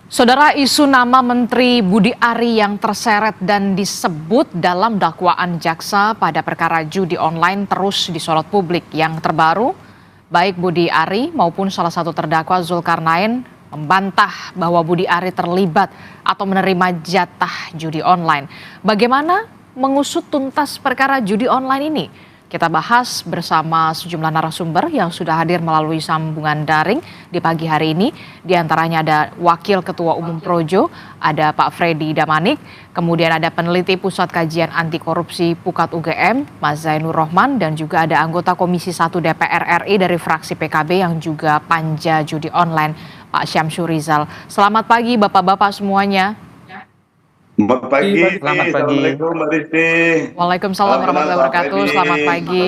Saudara, isu nama Menteri Budi Ari yang terseret dan disebut dalam dakwaan jaksa pada perkara judi online terus disorot publik. Yang terbaru, baik Budi Ari maupun salah satu terdakwa Zulkarnain membantah bahwa Budi Ari terlibat atau menerima jatah judi online. Bagaimana mengusut tuntas perkara judi online ini? Kita bahas bersama sejumlah narasumber yang sudah hadir melalui sambungan daring di pagi hari ini. Di antaranya ada Wakil Ketua Umum Projo, ada Pak Freddy Damanik, kemudian ada peneliti Pusat Kajian Anti Korupsi Pukat UGM, Mas Zainur Rohman, dan juga ada anggota Komisi 1 DPR RI dari fraksi PKB yang juga panja judi online, Pak Syamsur Rizal. Selamat pagi Bapak-Bapak semuanya. Selamat pagi. Selamat pagi. Assalamualaikum Mbak Rizky. Waalaikumsalam warahmatullahi wabarakatuh. Selamat pagi.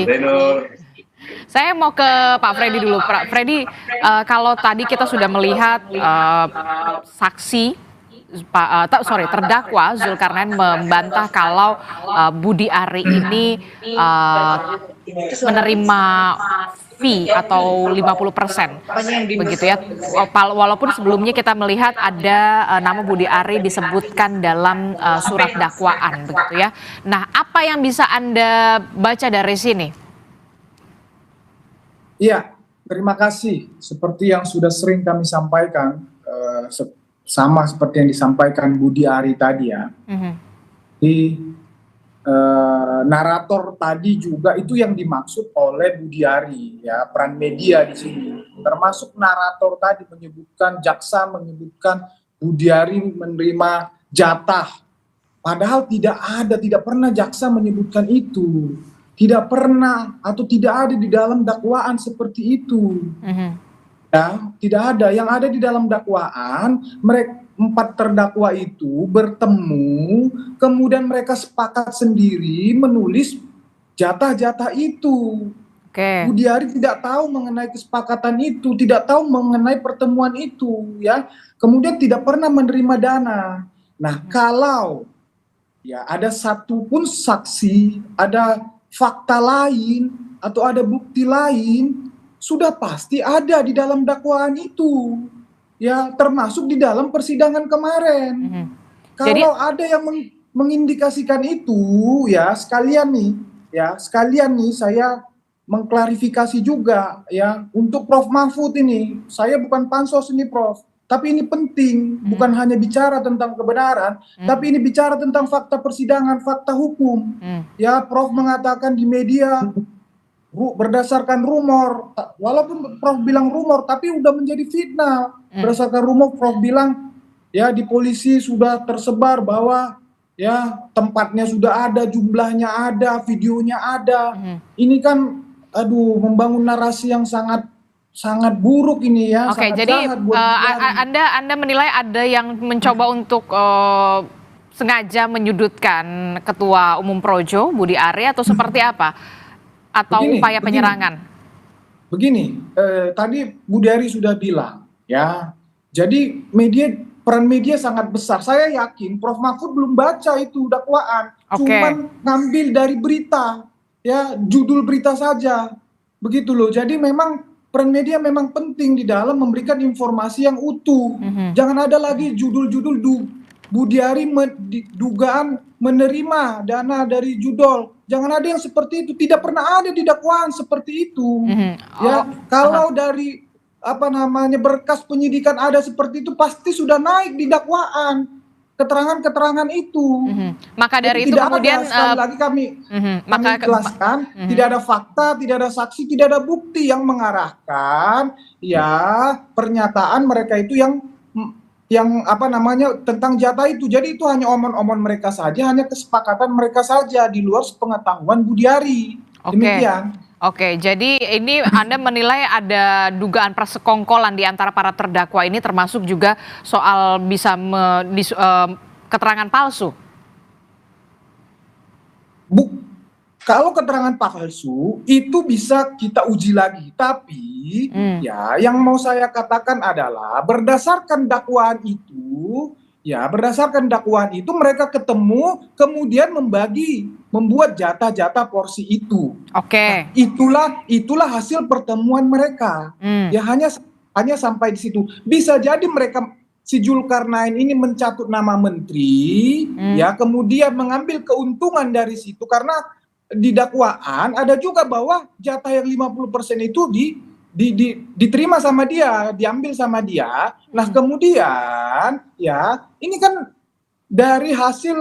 Saya mau ke Pak Freddy dulu. Pak Freddy, kalau tadi kita sudah melihat saksi, terdakwa Zulkarnain membantah kalau Budi Ari ini menerima fee atau 50%, begitu ya. Walaupun sebelumnya kita melihat ada nama Budi Ari disebutkan dalam surat dakwaan, begitu ya. Nah, apa yang bisa Anda baca dari sini? Iya, terima kasih. Seperti yang sudah sering kami sampaikan, sama seperti yang disampaikan Budi Ari tadi ya. Di narator tadi juga itu yang dimaksud oleh Budi Ari ya, peran media di sini. Termasuk narator tadi menyebutkan jaksa menyebutkan Budi Ari menerima jatah. Padahal tidak pernah jaksa menyebutkan itu. Tidak pernah atau tidak ada di dalam dakwaan seperti itu. Ya, tidak ada. Yang ada di dalam dakwaan, mereka 4 terdakwa itu bertemu, kemudian mereka sepakat sendiri menulis jatah-jatah itu. Budi Ari tidak tahu mengenai kesepakatan itu, tidak tahu mengenai pertemuan itu, ya. Kemudian tidak pernah menerima dana. Nah, kalau ya ada satu pun saksi, ada fakta lain atau ada bukti lain, sudah pasti ada di dalam dakwaan itu. Ya, termasuk di dalam persidangan kemarin. Kalau ada yang mengindikasikan itu, ya sekalian nih saya mengklarifikasi juga ya untuk Prof Mahfud ini. Saya bukan pansos ini Prof, tapi ini penting, bukan hanya bicara tentang kebenaran, tapi ini bicara tentang fakta persidangan, fakta hukum. Ya, Prof mengatakan di media berdasarkan rumor, walaupun Prof bilang rumor, tapi udah menjadi fitnah. Berdasarkan rumor, Prof bilang ya di polisi sudah tersebar bahwa ya tempatnya sudah ada, jumlahnya ada, videonya ada. Ini kan, membangun narasi yang sangat buruk ini ya. Oke, jadi Anda menilai ada yang mencoba untuk sengaja menyudutkan Ketua Umum Projo Budi Ari atau seperti apa? Atau upaya penyerangan? Begini, tadi Budi Ari sudah bilang ya, jadi peran media sangat besar. Saya yakin Prof Mahfud belum baca itu dakwaan, cuman ngambil dari berita, ya judul berita saja, begitu loh. Jadi memang peran media memang penting di dalam memberikan informasi yang utuh. Jangan ada lagi judul-judul Budi Ari dugaan menerima dana dari judol. Jangan ada yang seperti itu. Tidak pernah ada di dakwaan seperti itu. Ya, kalau dari berkas penyidikan ada seperti itu, pasti sudah naik di dakwaan keterangan-keterangan itu. Maka dari itu kemudian sekali lagi kami jelaskan, tidak ada fakta, tidak ada saksi, tidak ada bukti yang mengarahkan ya pernyataan mereka itu yang tentang jatah itu. Jadi itu hanya omon-omon mereka saja, hanya kesepakatan mereka saja di luar sepengetahuan Budi Ari. Demikian. Oke, jadi ini Anda menilai ada dugaan persekongkolan di antara para terdakwa ini, termasuk juga soal bisa keterangan palsu. Kalau keterangan palsu itu bisa kita uji lagi, tapi ya yang mau saya katakan adalah berdasarkan dakwaan itu mereka ketemu kemudian membuat jatah-jatah porsi itu. Nah, itulah hasil pertemuan mereka. Ya hanya sampai di situ. Bisa jadi mereka si Zulkarnain ini mencatut nama menteri, ya kemudian mengambil keuntungan dari situ karena di dakwaan ada juga bahwa jatah yang 50% itu diterima sama dia, diambil sama dia. Nah kemudian ya ini kan dari hasil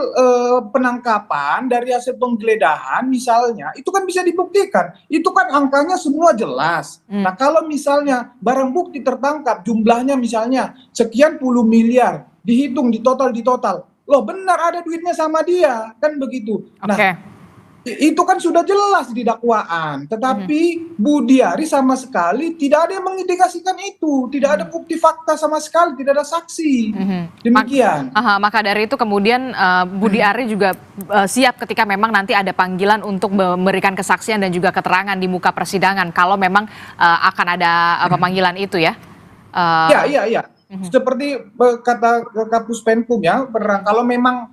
penangkapan, dari hasil penggeledahan misalnya, itu kan bisa dibuktikan. Itu kan angkanya semua jelas. Nah kalau misalnya barang bukti tertangkap jumlahnya misalnya sekian puluh miliar, dihitung, di total, loh benar ada duitnya sama dia, kan begitu. Nah itu kan sudah jelas di dakwaan, tetapi Budiari sama sekali tidak ada yang mengindikasikan itu, tidak ada bukti fakta sama sekali, tidak ada saksi. Demikian. Maka dari itu kemudian Budiari juga siap ketika memang nanti ada panggilan untuk memberikan kesaksian dan juga keterangan di muka persidangan kalau memang akan ada pemanggilan itu ya. Iya. Seperti kata Kapus Penkum ya, kalau memang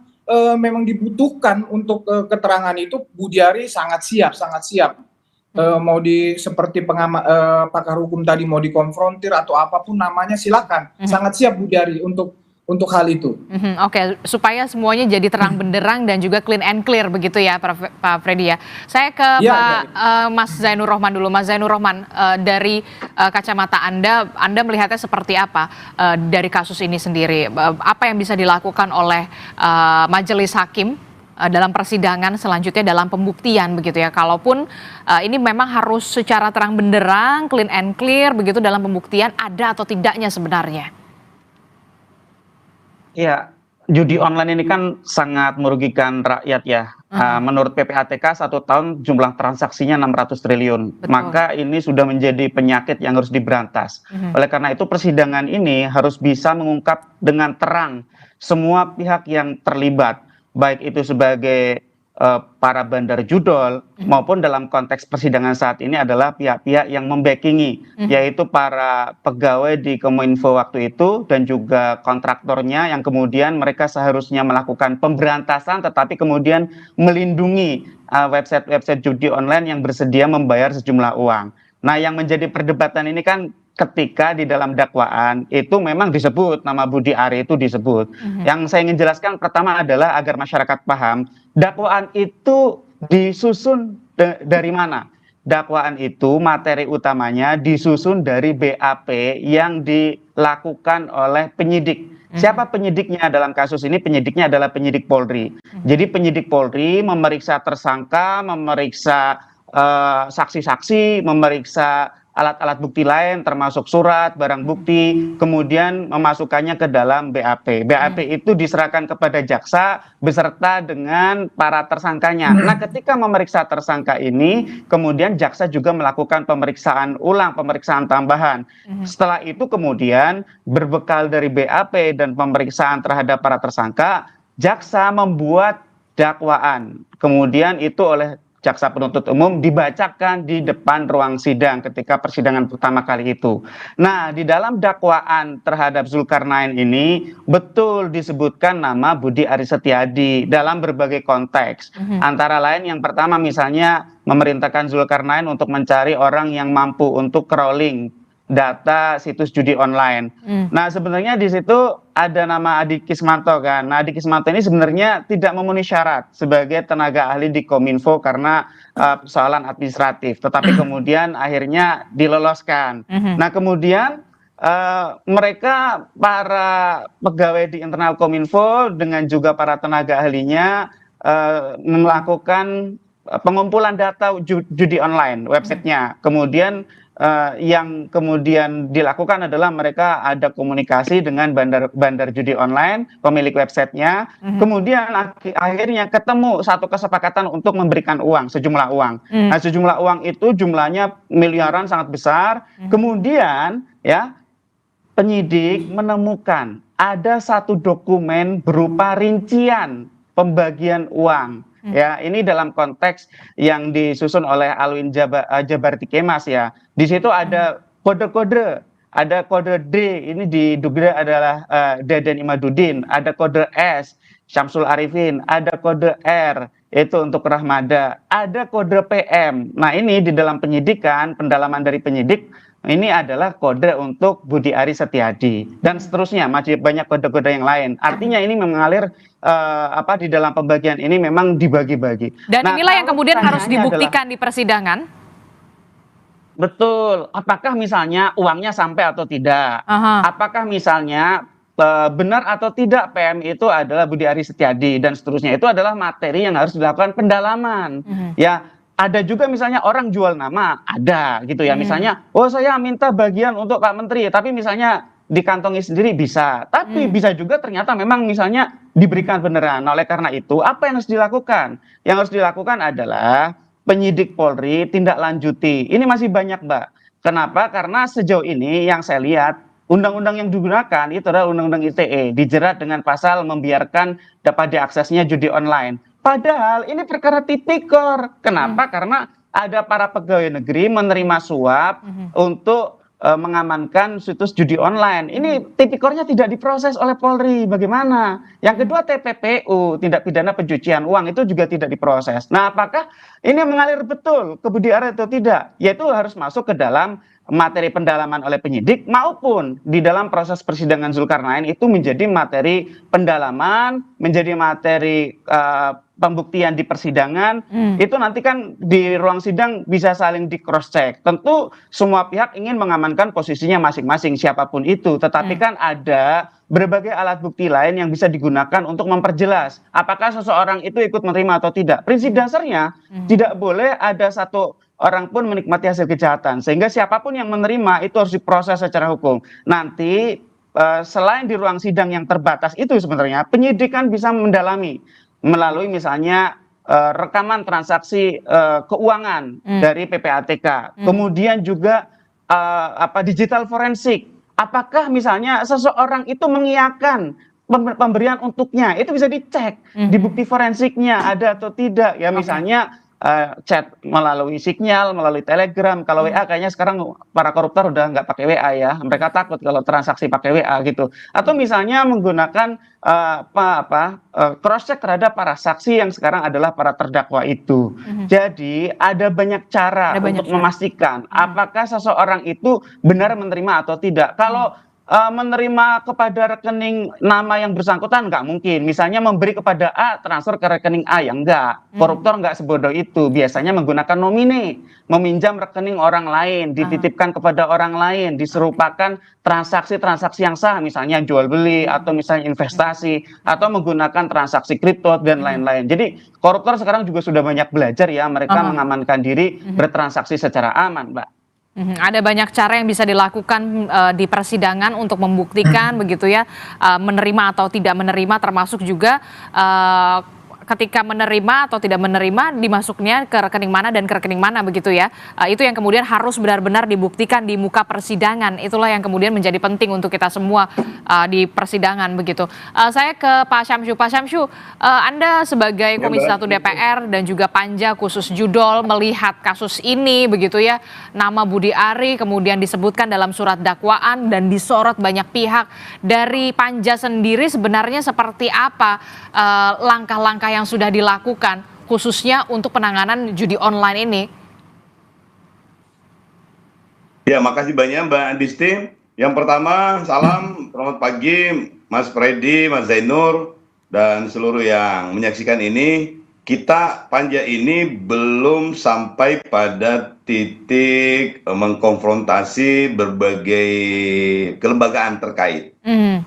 dibutuhkan untuk keterangan itu, Budiari sangat siap. Mau seperti pakar hukum tadi mau dikonfrontir atau apapun namanya silakan, sangat siap Budiari untuk hal itu. Oke, supaya semuanya jadi terang benderang dan juga clean and clear begitu ya, Pak Freddy ya. Saya ke Mas Zainur Rohman dulu. Mas Zainur Rohman, dari kacamata Anda melihatnya seperti apa dari kasus ini sendiri? Apa yang bisa dilakukan oleh majelis hakim dalam persidangan selanjutnya dalam pembuktian begitu ya? Kalaupun ini memang harus secara terang benderang, clean and clear begitu dalam pembuktian, ada atau tidaknya sebenarnya? Ya, judi online ini kan sangat merugikan rakyat ya. Menurut PPATK 1 tahun jumlah transaksinya 600 triliun. Betul. Maka ini sudah menjadi penyakit yang harus diberantas. Oleh karena itu persidangan ini harus bisa mengungkap dengan terang semua pihak yang terlibat. Baik itu sebagai para bandar judol maupun dalam konteks persidangan saat ini adalah pihak-pihak yang membackingi, yaitu para pegawai di Kominfo waktu itu dan juga kontraktornya yang kemudian mereka seharusnya melakukan pemberantasan tetapi kemudian melindungi website-website judi online yang bersedia membayar sejumlah uang. Nah, yang menjadi perdebatan ini kan ketika di dalam dakwaan itu memang disebut nama Budiari itu disebut. Yang saya ingin jelaskan pertama adalah agar masyarakat paham, dakwaan itu disusun dari mana? Dakwaan itu materi utamanya disusun dari BAP yang dilakukan oleh penyidik. Siapa penyidiknya dalam kasus ini? Penyidiknya adalah penyidik Polri. Jadi penyidik Polri memeriksa tersangka, memeriksa saksi-saksi, memeriksa alat-alat bukti lain termasuk surat, barang bukti, kemudian memasukkannya ke dalam BAP. BAP itu diserahkan kepada jaksa beserta dengan para tersangkanya. Nah, ketika memeriksa tersangka ini, kemudian jaksa juga melakukan pemeriksaan ulang, pemeriksaan tambahan. Setelah itu kemudian berbekal dari BAP dan pemeriksaan terhadap para tersangka, jaksa membuat dakwaan. Kemudian itu oleh jaksa penuntut umum dibacakan di depan ruang sidang ketika persidangan pertama kali itu. Nah, di dalam dakwaan terhadap Zulkarnain ini betul disebutkan nama Budi Aris Setiadi dalam berbagai konteks. Antara lain yang pertama misalnya memerintahkan Zulkarnain untuk mencari orang yang mampu untuk crawling data situs judi online. Nah, sebenarnya di situ ada nama Adi Kismanto kan. Nah, Adi Kismanto ini sebenarnya tidak memenuhi syarat sebagai tenaga ahli di Kominfo karena persoalan administratif. Tetapi kemudian akhirnya diloloskan. Nah, kemudian mereka para pegawai di internal Kominfo dengan juga para tenaga ahlinya melakukan pengumpulan data judi online websitenya. Kemudian yang kemudian dilakukan adalah mereka ada komunikasi dengan bandar judi online, pemilik websitenya. Kemudian akhirnya ketemu satu kesepakatan untuk memberikan uang, sejumlah uang. Nah, sejumlah uang itu jumlahnya miliaran, sangat besar. Kemudian ya penyidik menemukan ada satu dokumen berupa rincian pembagian uang. Ya, ini dalam konteks yang disusun oleh Alwin Jabarti Kemas ya. Di situ ada kode-kode, ada kode D, ini diduga adalah Deden Imaduddin, ada kode S, Syamsul Arifin, ada kode R, itu untuk Rahmada, ada kode PM. Nah, ini di dalam penyidikan, pendalaman dari penyidik ini adalah kode untuk Budi Aris Setiadi dan seterusnya, masih banyak kode-kode yang lain. Artinya ini mengalir di dalam pembagian ini memang dibagi-bagi. Dan inilah yang kemudian harus dibuktikan di persidangan. Betul. Apakah misalnya uangnya sampai atau tidak? Apakah misalnya benar atau tidak PM itu adalah Budi Aris Setiadi dan seterusnya, itu adalah materi yang harus dilakukan pendalaman. Ya, ada juga misalnya orang jual nama, ada gitu ya. Misalnya, oh saya minta bagian untuk Pak Menteri, tapi misalnya dikantongi sendiri bisa. Tapi bisa juga ternyata memang misalnya diberikan beneran. Oleh karena itu, apa yang harus dilakukan? Yang harus dilakukan adalah penyidik Polri tindak lanjuti. Ini masih banyak, Mbak. Kenapa? Karena sejauh ini yang saya lihat, undang-undang yang digunakan itu adalah undang-undang ITE, dijerat dengan pasal membiarkan dapat diaksesnya judi online. Padahal ini perkara tipikor. Kenapa? Karena ada para pegawai negeri menerima suap untuk mengamankan situs judi online. Ini tipikornya tidak diproses oleh Polri. Bagaimana? Yang kedua TPPU, tindak pidana pencucian uang, itu juga tidak diproses. Nah, apakah ini mengalir betul ke Budi Aris atau tidak? Yaitu harus masuk ke dalam materi pendalaman oleh penyidik maupun di dalam proses persidangan Zulkarnain itu menjadi materi pendalaman, menjadi materi pembuktian di persidangan. Itu nanti kan di ruang sidang bisa saling di cross check. Tentu semua pihak ingin mengamankan posisinya masing-masing siapapun itu, tetapi kan ada berbagai alat bukti lain yang bisa digunakan untuk memperjelas apakah seseorang itu ikut menerima atau tidak. Prinsip dasarnya tidak boleh ada satu orang pun menikmati hasil kejahatan, sehingga siapapun yang menerima itu harus diproses secara hukum. Nanti selain di ruang sidang yang terbatas itu sebenarnya penyidik kan bisa mendalami melalui misalnya rekaman transaksi keuangan dari PPATK, kemudian juga digital forensik. Apakah misalnya seseorang itu mengiyakan pemberian untuknya, itu bisa dicek di bukti forensiknya ada atau tidak ya. Misalnya chat melalui Signal, melalui Telegram. Kalau WA kayaknya sekarang para koruptor udah nggak pakai WA ya, mereka takut kalau transaksi pakai WA gitu. Atau misalnya menggunakan cross check terhadap para saksi yang sekarang adalah para terdakwa itu. Jadi ada banyak cara untuk memastikan apakah seseorang itu benar menerima atau tidak. Kalau menerima kepada rekening nama yang bersangkutan nggak mungkin. Misalnya memberi kepada A, transfer ke rekening A, yang enggak. Koruptor nggak sebodoh itu. Biasanya menggunakan nomine, meminjam rekening orang lain, dititipkan kepada orang lain, diserupakan transaksi-transaksi yang sah, misalnya jual beli atau misalnya investasi atau menggunakan transaksi kripto dan lain-lain. Jadi koruptor sekarang juga sudah banyak belajar ya, mereka mengamankan diri bertransaksi secara aman, Mbak. Ada banyak cara yang bisa dilakukan di persidangan untuk membuktikan begitu ya, menerima atau tidak menerima, termasuk juga ketika menerima atau tidak menerima dimasuknya ke rekening mana dan ke rekening mana begitu ya. Itu yang kemudian harus benar-benar dibuktikan di muka persidangan. Itulah yang kemudian menjadi penting untuk kita semua di persidangan begitu. Saya ke Pak Syamsu. Pak Syamsu, Anda sebagai Komisi 1 DPR dan juga Panja khusus Judol melihat kasus ini begitu ya. Nama Budi Ari kemudian disebutkan dalam surat dakwaan dan disorot banyak pihak. Dari Panja sendiri sebenarnya seperti apa langkah-langkah yang sudah dilakukan khususnya untuk penanganan judi online ini? Ya, makasih banyak Mbak Adisti. Yang pertama, salam, selamat pagi Mas Freddy, Mas Zainur, dan seluruh yang menyaksikan ini. Kita Panja ini belum sampai pada titik mengkonfrontasi berbagai kelembagaan terkait.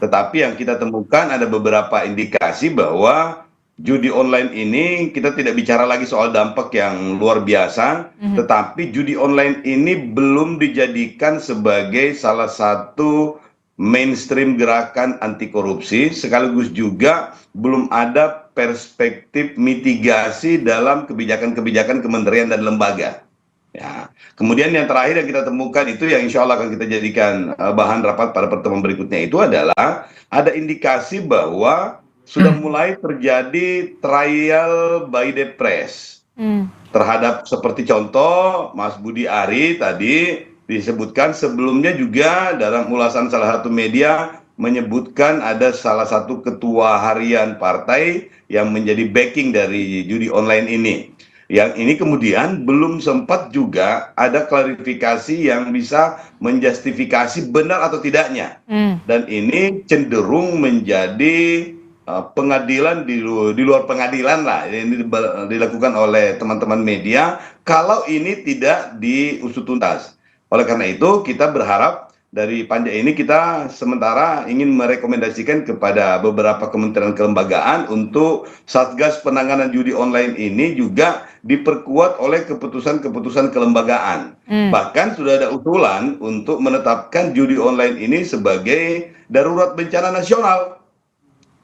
Tetapi yang kita temukan ada beberapa indikasi bahwa judi online ini kita tidak bicara lagi soal dampak yang luar biasa, tetapi judi online ini belum dijadikan sebagai salah satu mainstream gerakan anti korupsi, sekaligus juga belum ada perspektif mitigasi dalam kebijakan-kebijakan kementerian dan lembaga. Ya. Kemudian yang terakhir yang kita temukan itu yang insya Allah akan kita jadikan bahan rapat pada pertemuan berikutnya itu adalah ada indikasi bahwa sudah mulai terjadi trial by the press terhadap seperti contoh Mas Budi Ari tadi disebutkan, sebelumnya juga dalam ulasan salah satu media menyebutkan ada salah satu ketua harian partai yang menjadi backing dari judi online ini. Yang ini kemudian belum sempat juga ada klarifikasi yang bisa menjustifikasi benar atau tidaknya. Dan ini cenderung menjadi pengadilan di luar pengadilan lah. Ini dilakukan oleh teman-teman media kalau ini tidak diusut tuntas. Oleh karena itu kita berharap dari panja ini kita sementara ingin merekomendasikan kepada beberapa kementerian kelembagaan untuk Satgas Penanganan Judi Online ini juga diperkuat oleh keputusan-keputusan kelembagaan. Bahkan sudah ada usulan untuk menetapkan judi online ini sebagai darurat bencana nasional.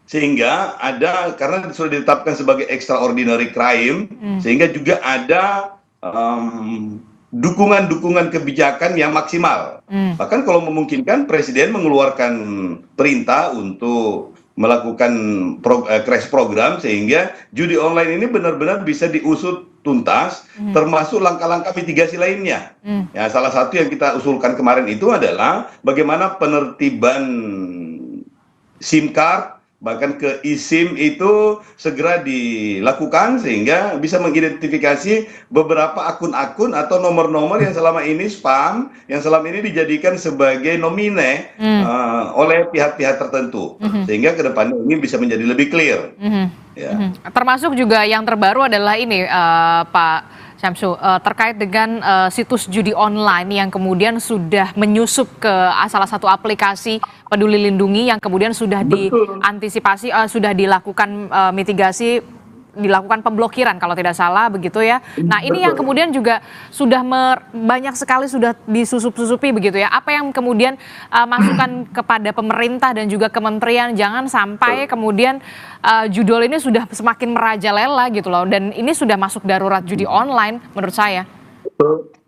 Sehingga ada, karena sudah ditetapkan sebagai extraordinary crime, sehingga juga ada dukungan-dukungan kebijakan yang maksimal. Bahkan kalau memungkinkan Presiden mengeluarkan perintah untuk melakukan crash program sehingga judi online ini benar-benar bisa diusut tuntas, termasuk langkah-langkah mitigasi lainnya. Ya, salah satu yang kita usulkan kemarin itu adalah bagaimana penertiban SIM card bahkan ke eSIM itu segera dilakukan sehingga bisa mengidentifikasi beberapa akun-akun atau nomor-nomor yang selama ini spam, yang selama ini dijadikan sebagai nomine oleh pihak-pihak tertentu, sehingga ke depannya ini bisa menjadi lebih clear. Ya. Termasuk juga yang terbaru adalah ini, Pak Syamsu, terkait dengan situs judi online yang kemudian sudah menyusup ke salah satu aplikasi Peduli Lindungi yang kemudian sudah diantisipasi, sudah dilakukan mitigasi, dilakukan pemblokiran kalau tidak salah begitu ya. Nah ini yang kemudian juga sudah banyak sekali sudah disusup-susupi begitu ya. Apa yang kemudian masukan kepada pemerintah dan juga kementerian jangan sampai kemudian judul ini sudah semakin merajalela gitu loh. Dan ini sudah masuk darurat judi online menurut saya.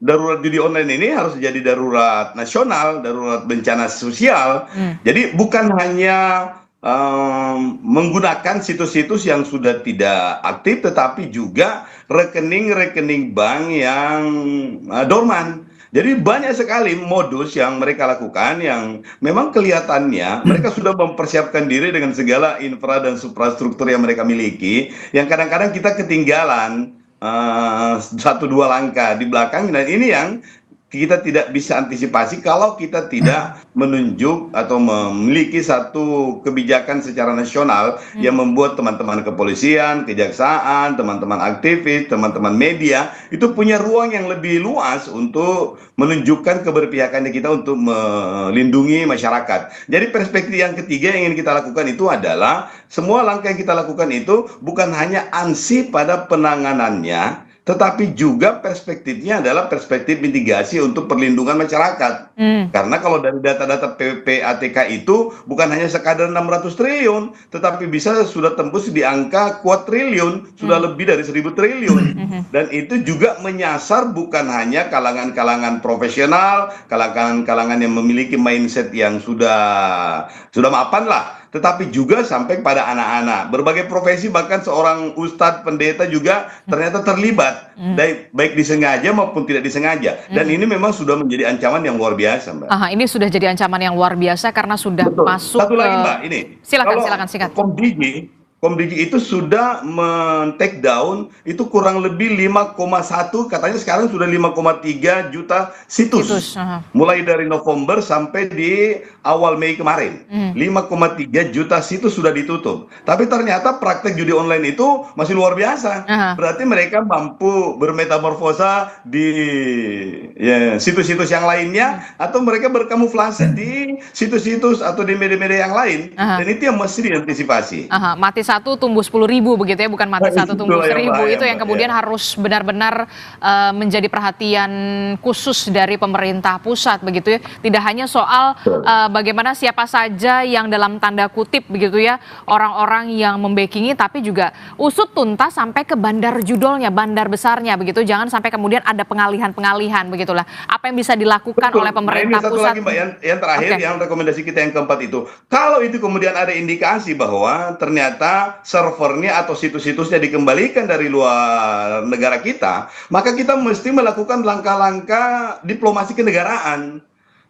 Darurat judi online ini harus jadi darurat nasional, darurat bencana sosial. Jadi bukan hanya menggunakan situs-situs yang sudah tidak aktif, tetapi juga rekening-rekening bank yang dorman. Jadi banyak sekali modus yang mereka lakukan yang memang kelihatannya mereka sudah mempersiapkan diri dengan segala infra dan suprastruktur yang mereka miliki, yang kadang-kadang kita ketinggalan 1-2 langkah di belakang, dan ini yang kita tidak bisa antisipasi kalau kita tidak menunjuk atau memiliki satu kebijakan secara nasional yang membuat teman-teman kepolisian, kejaksaan, teman-teman aktivis, teman-teman media itu punya ruang yang lebih luas untuk menunjukkan keberpihakannya kita untuk melindungi masyarakat. Jadi perspektif yang ketiga yang ingin kita lakukan itu adalah semua langkah yang kita lakukan itu bukan hanya ansih pada penanganannya, tetapi juga perspektifnya adalah perspektif mitigasi untuk perlindungan masyarakat. Karena kalau dari data-data PPATK itu bukan hanya sekadar 600 triliun, tetapi bisa sudah tembus di angka kuadriliun, sudah lebih dari 1.000 triliun. Dan itu juga menyasar bukan hanya kalangan-kalangan profesional, kalangan-kalangan yang memiliki mindset yang sudah mapan lah, tetapi juga sampai pada anak-anak. Berbagai profesi, bahkan seorang ustadz, pendeta juga ternyata terlibat, baik disengaja maupun tidak disengaja. Dan ini memang sudah menjadi ancaman yang luar biasa, Mbak. Ini sudah jadi ancaman yang luar biasa karena sudah masuk. Satu lagi, Mbak, ini. Silakan singkat. Komdigi itu sudah men-take down itu kurang lebih 5,1, katanya sekarang sudah 5,3 juta situs. Mulai dari November sampai di awal Mei kemarin. 5,3 juta situs sudah ditutup. Tapi ternyata praktek judi online itu masih luar biasa. Berarti mereka mampu bermetamorfosa di situs-situs yang lainnya, atau mereka berkamuflase di situs-situs atau di media-media yang lain. Dan itu yang mesti diantisipasi. Mati satu tumbuh 10.000 begitu ya, bukan mati satu tumbuh 1.000. Itu yang kemudian harus benar-benar menjadi perhatian khusus dari pemerintah pusat begitu ya. Tidak hanya soal bagaimana siapa saja yang dalam tanda kutip begitu ya orang-orang yang membackingi, tapi juga usut tuntas sampai ke bandar judulnya, bandar besarnya begitu. Jangan sampai kemudian ada pengalihan begitulah. Apa yang bisa dilakukan oleh pemerintah pusat? Ini satu lagi, Mbak, yang terakhir, yang rekomendasi kita yang keempat itu. Kalau itu kemudian ada indikasi bahwa ternyata servernya atau situs-situsnya dikembalikan dari luar negara kita, maka kita mesti melakukan langkah-langkah diplomasi kenegaraan.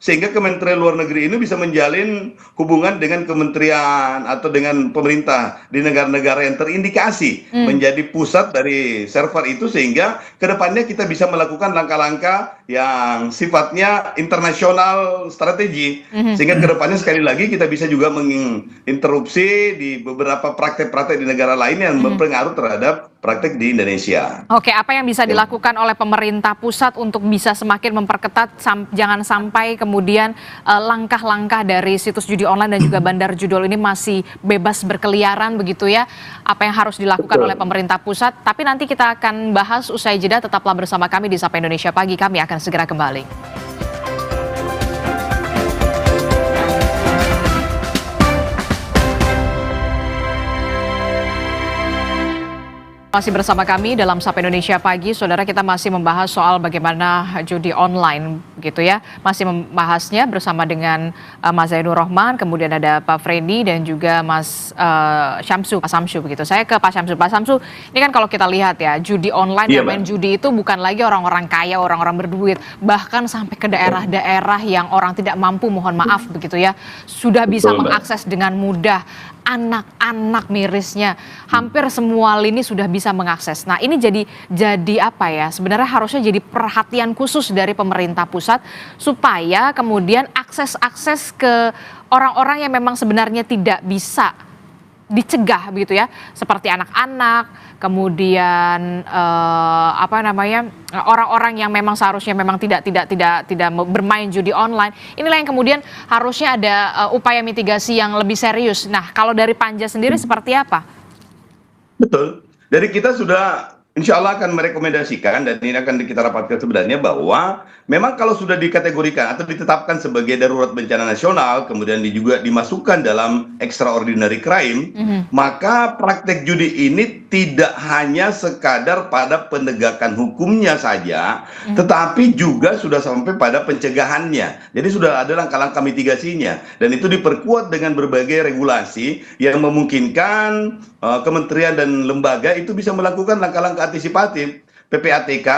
sehingga Kementerian Luar Negeri ini bisa menjalin hubungan dengan kementerian atau dengan pemerintah di negara-negara yang terindikasi menjadi pusat dari server itu, sehingga kedepannya kita bisa melakukan langkah-langkah yang sifatnya internasional strategi, sehingga kedepannya sekali lagi kita bisa juga menginterupsi di beberapa praktek-praktek di negara lain yang berpengaruh terhadap praktek di Indonesia. Oke, apa yang bisa dilakukan oleh pemerintah pusat untuk bisa semakin memperketat, jangan sampai kemudian langkah-langkah dari situs judi online dan juga bandar judul ini masih bebas berkeliaran begitu ya? Apa yang harus dilakukan oleh pemerintah pusat? Tapi nanti kita akan bahas usai jeda, tetaplah bersama kami di Sapa Indonesia Pagi, kami akan segera kembali. Masih bersama kami dalam Sapa Indonesia Pagi, saudara, kita masih membahas soal bagaimana judi online gitu ya. Masih membahasnya bersama dengan Mas Zainur Rohman, kemudian ada Pak Freddy dan juga Mas Syamsu, Pak Samsu begitu. Saya ke Pak Syamsu. Pak Samsu, ini kan kalau kita lihat ya, judi online yang main judi itu bukan lagi orang-orang kaya, orang-orang berduit, bahkan sampai ke daerah-daerah yang orang tidak mampu, mohon maaf begitu ya, sudah bisa mengakses dengan mudah. Anak-anak mirisnya hampir semua lini sudah bisa mengakses. Nah, ini jadi apa ya? Sebenarnya harusnya jadi perhatian khusus dari pemerintah pusat supaya kemudian akses ke orang-orang yang memang sebenarnya tidak bisa dicegah begitu ya, seperti anak-anak, kemudian orang-orang yang memang seharusnya memang tidak bermain judi online. Inilah yang kemudian harusnya ada upaya mitigasi yang lebih serius. Nah, kalau dari Panja sendiri seperti apa? Betul. Dari kita sudah insya Allah akan merekomendasikan, dan ini akan kita rapatkan sebenarnya, bahwa memang kalau sudah dikategorikan atau ditetapkan sebagai darurat bencana nasional, kemudian juga dimasukkan dalam extraordinary crime, maka praktek judi ini tidak hanya sekadar pada penegakan hukumnya saja, tetapi juga sudah sampai pada pencegahannya. Jadi sudah ada langkah-langkah mitigasinya, dan itu diperkuat dengan berbagai regulasi yang memungkinkan kementerian dan lembaga itu bisa melakukan langkah-langkah antisipatif. PPATK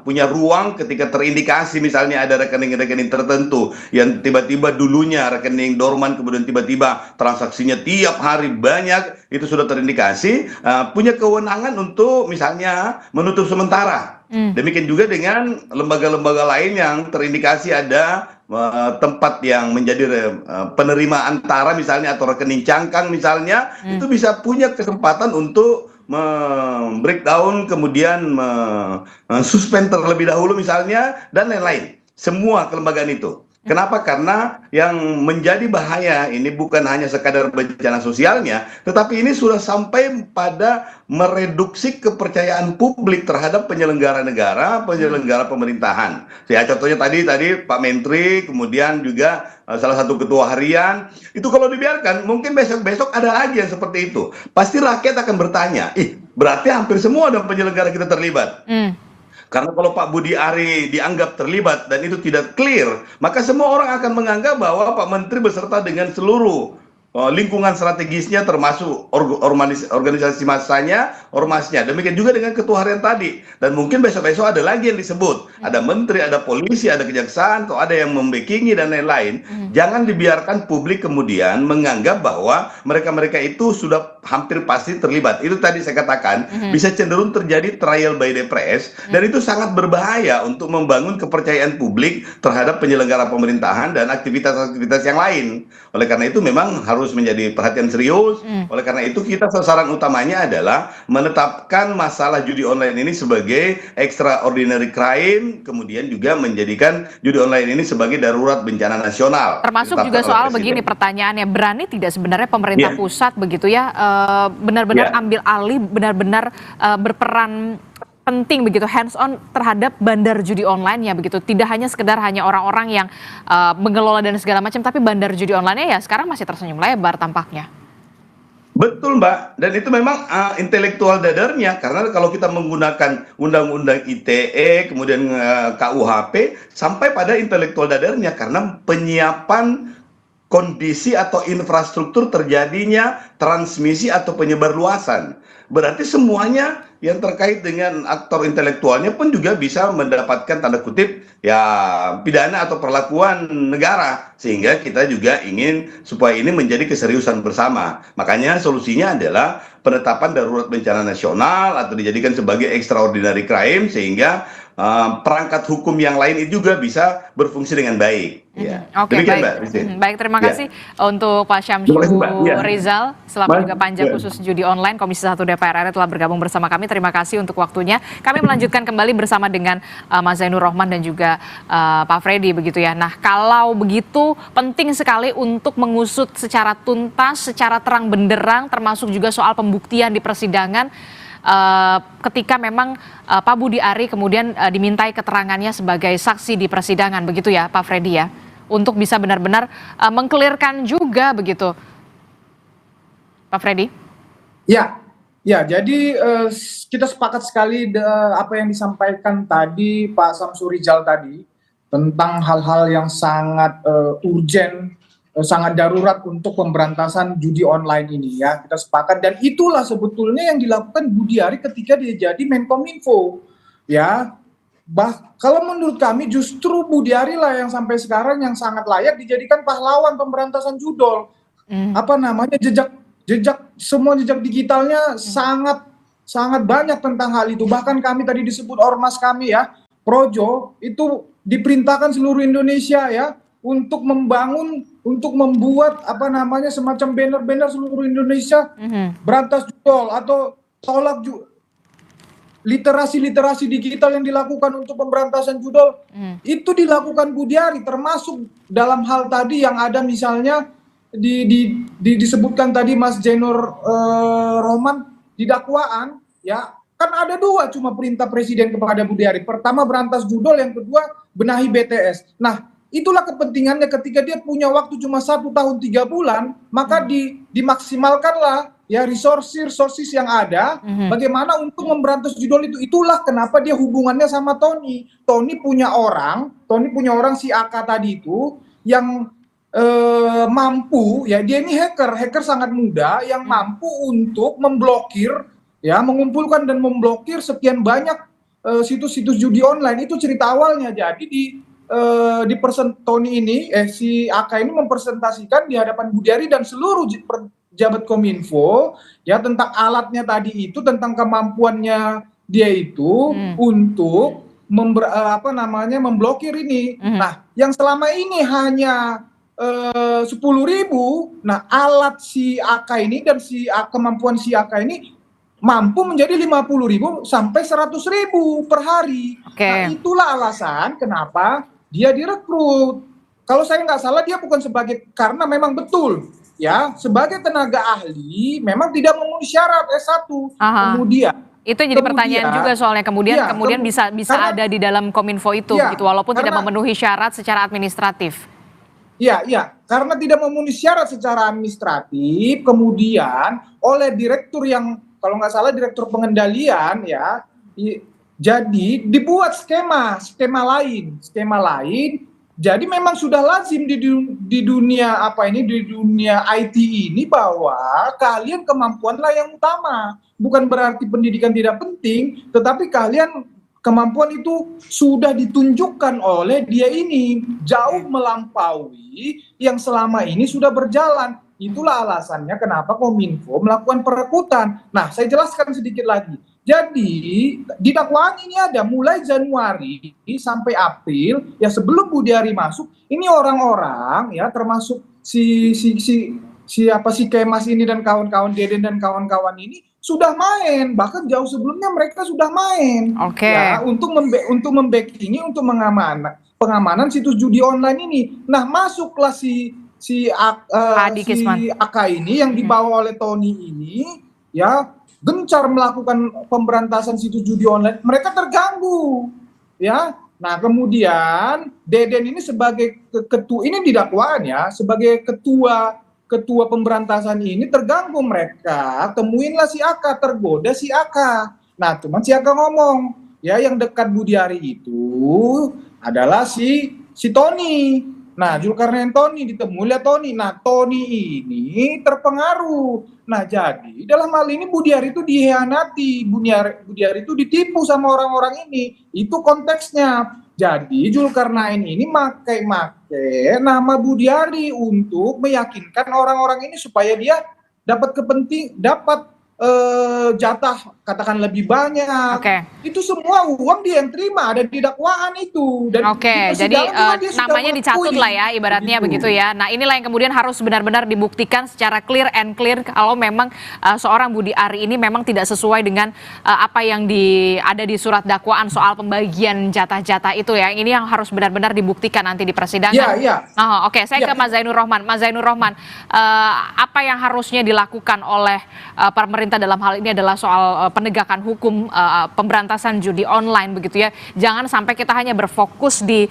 punya ruang ketika terindikasi misalnya ada rekening-rekening tertentu yang tiba-tiba dulunya rekening dorman, kemudian tiba-tiba transaksinya tiap hari banyak, itu sudah terindikasi, punya kewenangan untuk misalnya menutup sementara. Demikian juga dengan lembaga-lembaga lain yang terindikasi ada tempat yang menjadi penerima antara misalnya atau rekening cangkang misalnya, itu bisa punya kesempatan untuk breakdown, kemudian suspend terlebih dahulu misalnya, dan lain-lain. Semua kelembagaan itu. Kenapa? Karena yang menjadi bahaya ini bukan hanya sekadar bencana sosialnya, tetapi ini sudah sampai pada mereduksi kepercayaan publik terhadap penyelenggara negara, penyelenggara pemerintahan. Ya, contohnya tadi Pak Menteri, kemudian juga salah satu ketua harian, itu kalau dibiarkan mungkin besok-besok ada lagi yang seperti itu. Pasti rakyat akan bertanya, berarti hampir semua ada penyelenggara kita terlibat. Karena kalau Pak Budi Ari dianggap terlibat dan itu tidak clear, maka semua orang akan menganggap bahwa Pak Menteri beserta dengan seluruh lingkungan strategisnya, termasuk organisasi masanya, ormasnya. Demikian juga dengan ketua harian tadi. Dan mungkin besok-besok ada lagi yang disebut. Ada menteri, ada polisi, ada kejaksaan, atau ada yang membekingi dan lain-lain. Jangan dibiarkan publik kemudian menganggap bahwa mereka-mereka itu sudah hampir pasti terlibat. Itu tadi saya katakan, bisa cenderung terjadi trial by the press, dan itu sangat berbahaya untuk membangun kepercayaan publik terhadap penyelenggara pemerintahan dan aktivitas-aktivitas yang lain. Oleh karena itu memang harus menjadi perhatian serius. Oleh karena itu kita sasaran utamanya adalah menetapkan masalah judi online ini sebagai extraordinary crime, kemudian juga menjadikan judi online ini sebagai darurat bencana nasional. Termasuk juga soal begini pertanyaannya, berani tidak sebenarnya pemerintah pusat begitu ya, benar-benar ambil alih, benar-benar berperan penting begitu, hands on terhadap bandar judi online ya begitu, tidak hanya sekedar hanya orang-orang yang mengelola dan segala macam, tapi bandar judi online-nya ya sekarang masih tersenyum lebar tampaknya. Betul, Mbak, dan itu memang intelektual dadarnya, karena kalau kita menggunakan undang-undang ITE, kemudian KUHP, sampai pada intelektual dadarnya, karena penyiapan kondisi atau infrastruktur terjadinya transmisi atau penyebar luasan. Berarti semuanya yang terkait dengan aktor intelektualnya pun juga bisa mendapatkan tanda kutip ya pidana atau perlakuan negara, sehingga kita juga ingin supaya ini menjadi keseriusan bersama. Makanya solusinya adalah penetapan darurat bencana nasional atau dijadikan sebagai extraordinary crime, sehingga perangkat hukum yang lain itu juga bisa berfungsi dengan baik. Ya. Oke, Demikian, baik. Mbak Rizky. Baik, terima Ya. kasih untuk Pak Syamsu Terima kasih, Mbak. Ya. Rizal, selaku Mas, juga Panja ya. Khusus Judi Online Komisi 1 DPR RI telah bergabung bersama kami. Terima kasih untuk waktunya. Kami melanjutkan kembali bersama dengan Mas Zainur Rohman dan juga Pak Freddy begitu ya. Nah, kalau begitu penting sekali untuk mengusut secara tuntas, secara terang benderang, termasuk juga soal pembuktian di persidangan. Ketika memang Pak Budi Ari kemudian dimintai keterangannya sebagai saksi di persidangan begitu ya Pak Freddy ya, untuk bisa benar-benar mengkelirkan juga begitu Pak Freddy. Ya, ya. Jadi kita sepakat sekali apa yang disampaikan tadi Pak Syamsu Rizal tadi tentang hal-hal yang sangat urgent, sangat darurat untuk pemberantasan judi online ini ya. Kita sepakat, dan itulah sebetulnya yang dilakukan Budi Ari ketika dia jadi Menkominfo ya. Kalau menurut kami justru Budi Ari lah yang sampai sekarang yang sangat layak dijadikan pahlawan pemberantasan judol. Apa namanya, semua jejak digitalnya sangat banyak tentang hal itu. Bahkan kami tadi disebut ormas kami ya, Projo, itu diperintahkan seluruh Indonesia ya untuk membuat apa namanya semacam banner-banner seluruh Indonesia berantas judol atau tolak literasi digital yang dilakukan untuk pemberantasan judol. Itu dilakukan Budi Ari, termasuk dalam hal tadi yang ada misalnya disebutkan tadi Mas Zainur Rohman di dakwaan ya, kan ada dua cuma perintah presiden kepada Budi Ari. Pertama berantas judol, yang kedua benahi BTS. Nah, itulah kepentingannya ketika dia punya waktu cuma 1 tahun 3 bulan, maka dimaksimalkanlah ya resources yang ada bagaimana untuk memberantas judol itu. Itulah kenapa dia hubungannya sama Tony. Tony punya orang si AK tadi itu yang mampu ya, dia ini hacker sangat muda yang mampu untuk memblokir ya, mengumpulkan dan memblokir sekian banyak situs-situs judi online. Itu cerita awalnya. Jadi Tony ini si AK ini mempresentasikan di hadapan Budi Ari dan seluruh pejabat Kominfo ya tentang alatnya tadi itu, tentang kemampuannya dia itu untuk memblokir ini. Nah, yang selama ini hanya 10.000, nah alat si AK ini dan kemampuan si AK ini mampu menjadi 50.000 sampai 100.000 per hari. Nah, itulah alasan kenapa dia direkrut. Kalau saya nggak salah dia bukan karena memang betul ya sebagai tenaga ahli memang tidak memenuhi syarat S1. Kemudian itu jadi pertanyaan juga soalnya kemudian bisa ada di dalam Kominfo itu gitu, walaupun tidak memenuhi syarat secara administratif. Iya, karena tidak memenuhi syarat secara administratif, kemudian oleh direktur yang kalau nggak salah direktur pengendalian ya, jadi dibuat skema lain. Jadi memang sudah lazim di dunia di dunia IT ini bahwa kalian kemampuanlah yang utama. Bukan berarti pendidikan tidak penting, tetapi kemampuan itu sudah ditunjukkan oleh dia ini jauh melampaui yang selama ini sudah berjalan. Itulah alasannya kenapa Kominfo melakukan perekrutan. Nah, saya jelaskan sedikit lagi. Jadi di dakwaan ini ada mulai Januari sampai April ya, sebelum Budi Ari masuk, ini orang-orang ya termasuk si Kemas ini dan kawan-kawan, Deden dan kawan-kawan ini sudah main, bahkan jauh sebelumnya mereka sudah main. Ya, untuk membackingi, untuk pengamanan situs judi online ini. Nah, masuklah si AK ini yang dibawa oleh Tony ini ya, gencar melakukan pemberantasan situs judi online. Mereka terganggu ya. Nah, kemudian Deden ini sebagai ketua, ini di dakwaan ya, sebagai ketua pemberantasan ini terganggu. Mereka temuinlah si AK, tergoda si AK. Nah, cuman si AK ngomong ya, yang dekat Budi Ari itu adalah si Tony Nah, Zulkarnain Tony ditemui oleh Tony. Nah, Tony ini terpengaruh. Nah, jadi dalam hal ini Budiari itu dihianati, Budiari itu ditipu sama orang-orang ini. Itu konteksnya. Jadi Zulkarnain ini make nama Budiari untuk meyakinkan orang-orang ini supaya dia dapat jatah katakan lebih banyak. Itu semua uang dia yang terima, ada di dakwaan itu. Dan jadi namanya dicatut lah ya, ibaratnya begitu ya. Nah, inilah yang kemudian harus benar-benar dibuktikan secara clear and clear kalau memang seorang Budi Ari ini memang tidak sesuai dengan apa yang ada di surat dakwaan soal pembagian jatah-jatah itu ya. Ini yang harus benar-benar dibuktikan nanti di persidangan. Saya ke Mas Zainur Rohman. Mas Zainur Rohman, apa yang harusnya dilakukan oleh pemerintah dalam hal ini adalah soal penegakan hukum, pemberantasan judi online begitu ya. Jangan sampai kita hanya berfokus di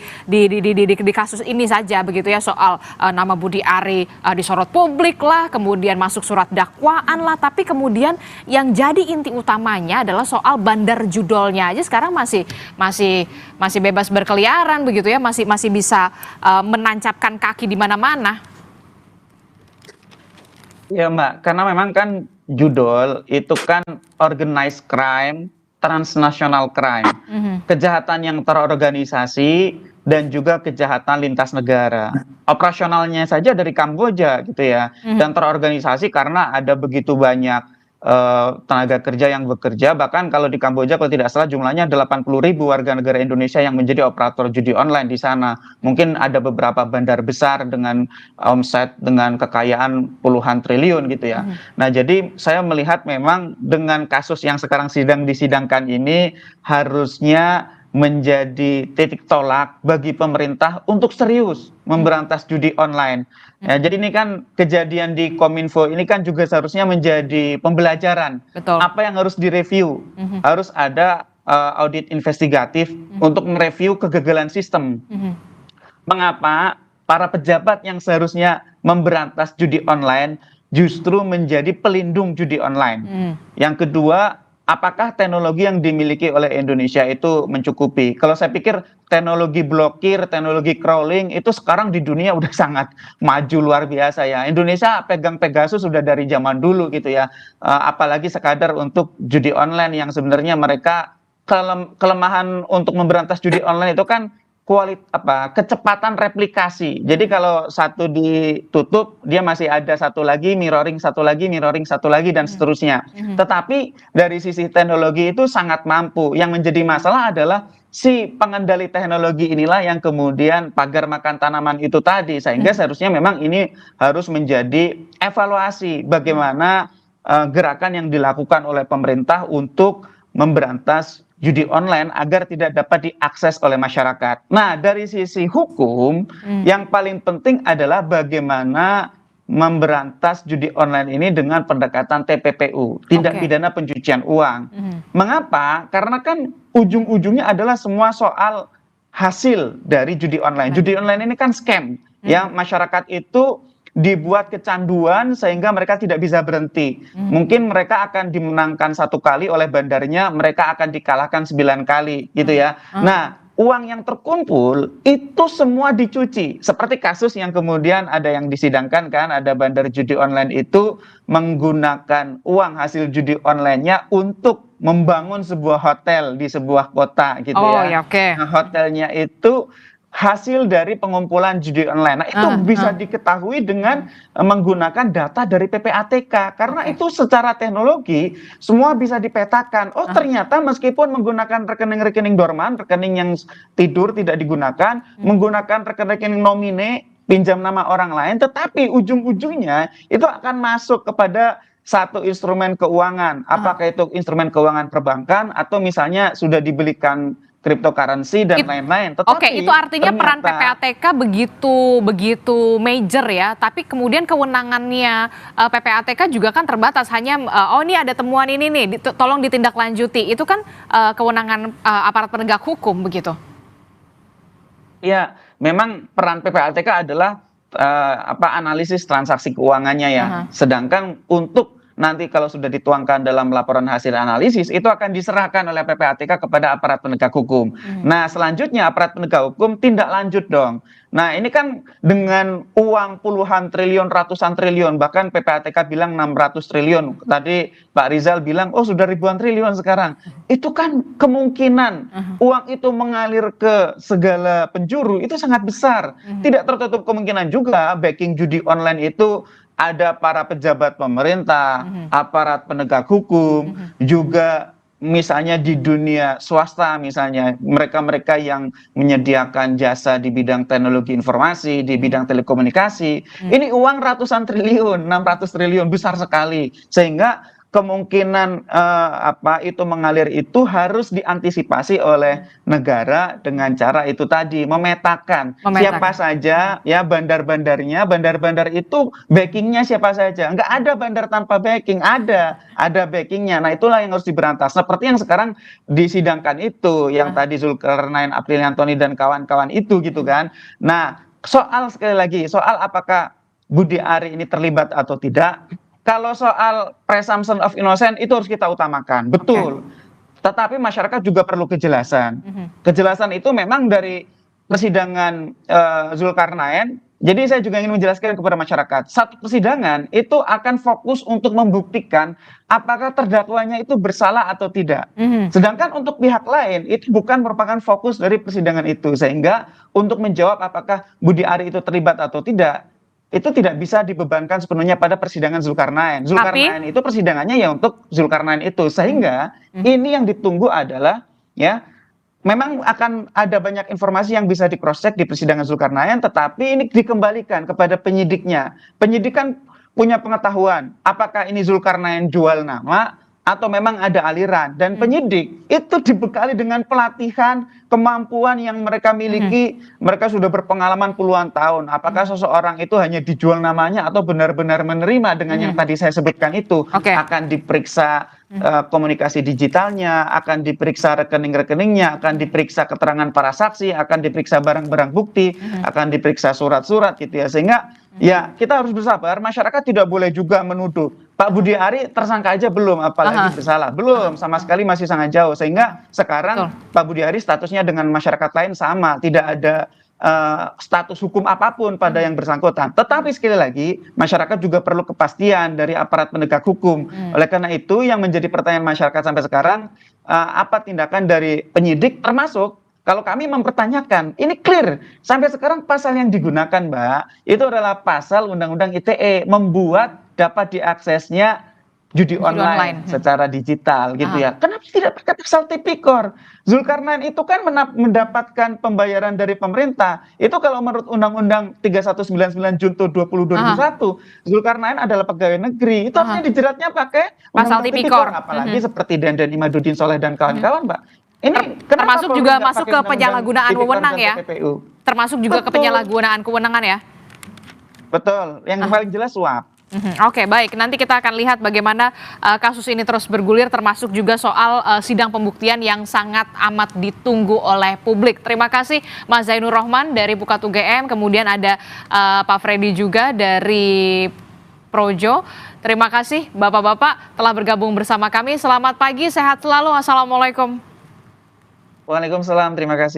kasus ini saja begitu ya, soal nama Budi Ari disorot publik lah, kemudian masuk surat dakwaan lah, tapi kemudian yang jadi inti utamanya adalah soal bandar judolnya aja sekarang masih bebas berkeliaran begitu ya, masih bisa menancapkan kaki di mana-mana. Ya Mbak, karena memang kan judol itu kan organized crime, transnational crime, kejahatan yang terorganisasi dan juga kejahatan lintas negara. Operasionalnya saja dari Kamboja gitu ya, dan terorganisasi karena ada begitu banyak tenaga kerja yang bekerja. Bahkan kalau di Kamboja kalau tidak salah jumlahnya 80.000 warga negara Indonesia yang menjadi operator judi online di sana. Mungkin ada beberapa bandar besar dengan omset dengan kekayaan puluhan triliun gitu ya. Nah, jadi saya melihat memang dengan kasus yang sekarang sedang disidangkan ini harusnya menjadi titik tolak bagi pemerintah untuk serius memberantas judi online. Ya, jadi ini kan kejadian di Kominfo ini kan juga seharusnya menjadi pembelajaran. Betul. Apa yang harus direview? Harus ada audit investigatif untuk mereview kegagalan sistem. Mengapa para pejabat yang seharusnya memberantas judi online justru menjadi pelindung judi online? Yang kedua, apakah teknologi yang dimiliki oleh Indonesia itu mencukupi? Kalau saya pikir teknologi blokir, teknologi crawling itu sekarang di dunia udah sangat maju luar biasa ya. Indonesia pegang Pegasus sudah dari zaman dulu gitu ya. Apalagi sekadar untuk judi online yang sebenarnya mereka kelemahan untuk memberantas judi online itu kan kecepatan replikasi. Jadi kalau satu ditutup, dia masih ada satu lagi, mirroring satu lagi, mirroring satu lagi, dan seterusnya. Tetapi dari sisi teknologi itu sangat mampu. Yang menjadi masalah adalah si pengendali teknologi inilah yang kemudian pagar makan tanaman itu tadi. Sehingga seharusnya memang ini harus menjadi evaluasi bagaimana gerakan yang dilakukan oleh pemerintah untuk memberantas judi online agar tidak dapat diakses oleh masyarakat. Nah, dari sisi hukum, yang paling penting adalah bagaimana memberantas judi online ini dengan pendekatan TPPU, tindak pidana pencucian uang. Mengapa? Karena kan ujung-ujungnya adalah semua soal hasil dari judi online. Judi online ini kan scam, ya, masyarakat itu dibuat kecanduan sehingga mereka tidak bisa berhenti. Mungkin mereka akan dimenangkan 1 kali oleh bandarnya, mereka akan dikalahkan 9 kali gitu ya. Nah, uang yang terkumpul itu semua dicuci. Seperti kasus yang kemudian ada yang disidangkan kan, ada bandar judi online itu menggunakan uang hasil judi online-nya untuk membangun sebuah hotel di sebuah kota gitu ya. Nah, hotelnya itu hasil dari pengumpulan judi online. Nah, itu bisa diketahui dengan menggunakan data dari PPATK. Karena itu secara teknologi semua bisa dipetakan. Oh, ternyata meskipun menggunakan rekening-rekening dorman, rekening yang tidur tidak digunakan, menggunakan rekening nomine, pinjam nama orang lain, tetapi ujung-ujungnya itu akan masuk kepada satu instrumen keuangan. Apakah itu instrumen keuangan perbankan atau misalnya sudah dibelikan cryptocurrency dan lain-lain. Itu artinya peran PPATK begitu major ya, tapi kemudian kewenangannya PPATK juga kan terbatas, hanya ini ada temuan ini nih, tolong ditindaklanjuti. Itu kan kewenangan aparat penegak hukum begitu. Ya, memang peran PPATK adalah analisis transaksi keuangannya ya. Sedangkan untuk nanti kalau sudah dituangkan dalam laporan hasil analisis itu akan diserahkan oleh PPATK kepada aparat penegak hukum. Nah, selanjutnya aparat penegak hukum tindak lanjut dong. Nah, ini kan dengan uang puluhan triliun, ratusan triliun, bahkan PPATK bilang 600 triliun. Tadi Pak Rizal bilang, oh sudah ribuan triliun sekarang. Itu kan kemungkinan uang itu mengalir ke segala penjuru, itu sangat besar. Tidak tertutup kemungkinan juga backing judi online itu ada para pejabat pemerintah, aparat penegak hukum, juga misalnya di dunia swasta, misalnya mereka-mereka yang menyediakan jasa di bidang teknologi informasi, di bidang telekomunikasi. Ini uang ratusan triliun, 600 triliun, besar sekali. Sehingga kemungkinan itu mengalir itu harus diantisipasi oleh negara dengan cara itu tadi, memetakan siapa saja ya bandar-bandarnya, bandar-bandar itu backingnya siapa saja. Enggak ada bandar tanpa backing, ada backingnya. Nah, itulah yang harus diberantas. Seperti yang sekarang disidangkan itu, yang tadi Zulkarnain, Apriliantoni dan kawan-kawan itu gitu kan. Nah, sekali lagi soal apakah Budi Ari ini terlibat atau tidak. Kalau soal presumption of innocent itu harus kita utamakan, betul. Tetapi masyarakat juga perlu kejelasan. Kejelasan itu memang dari persidangan Zulkarnain. Jadi saya juga ingin menjelaskan kepada masyarakat, satu persidangan itu akan fokus untuk membuktikan apakah terdakwanya itu bersalah atau tidak. Sedangkan untuk pihak lain itu bukan merupakan fokus dari persidangan itu. Sehingga untuk menjawab apakah Budi Ari itu terlibat atau tidak, itu tidak bisa dibebankan sepenuhnya pada persidangan Zulkarnain. Zulkarnain itu persidangannya ya untuk Zulkarnain itu. Sehingga ini yang ditunggu adalah ya memang akan ada banyak informasi yang bisa di cross check di persidangan Zulkarnain, tetapi ini dikembalikan kepada penyidiknya. Penyidik kan punya pengetahuan apakah ini Zulkarnain jual nama atau memang ada aliran, dan penyidik itu dibekali dengan pelatihan, kemampuan yang mereka miliki. Mereka sudah berpengalaman puluhan tahun. Apakah seseorang itu hanya dijual namanya atau benar-benar menerima dengan yang tadi saya sebutkan itu. Akan diperiksa komunikasi digitalnya, akan diperiksa rekening-rekeningnya, akan diperiksa keterangan para saksi, akan diperiksa barang-barang bukti, akan diperiksa surat-surat gitu ya. Sehingga ya kita harus bersabar, masyarakat tidak boleh juga menuduh Pak Budi Ari tersangka aja belum, apalagi bersalah. Belum, sama sekali masih sangat jauh. Sehingga sekarang Pak Budi Ari statusnya dengan masyarakat lain sama, tidak ada status hukum apapun pada yang bersangkutan. Tetapi sekali lagi, masyarakat juga perlu kepastian dari aparat penegak hukum. Oleh karena itu, yang menjadi pertanyaan masyarakat sampai sekarang, apa tindakan dari penyidik, termasuk kalau kami mempertanyakan, ini clear. Sampai sekarang pasal yang digunakan, Mbak, itu adalah pasal Undang-Undang ITE, membuat dapat diaksesnya judi online secara digital gitu ya. Kenapa tidak pakai pasal tipikor? Zulkarnain itu kan mendapatkan pembayaran dari pemerintah. Itu kalau menurut Undang-Undang 3199 Junto 2021, Zulkarnain adalah pegawai negeri. Itu harusnya dijeratnya pakai pasal tipikor. Apalagi seperti Denden Imaduddin Soleh dan kawan-kawan, Mbak. Ini termasuk juga masuk ke penyalahgunaan wewenang ya. Termasuk juga ke penyalahgunaan kewenangan ya. Betul. Yang paling jelas suap. Oke, baik. Nanti kita akan lihat bagaimana kasus ini terus bergulir, termasuk juga soal sidang pembuktian yang sangat amat ditunggu oleh publik. Terima kasih Mas Zainur Rohman dari Pukat UGM, kemudian ada Pak Freddy juga dari Projo. Terima kasih Bapak-Bapak telah bergabung bersama kami. Selamat pagi, sehat selalu. Assalamualaikum. Waalaikumsalam, terima kasih.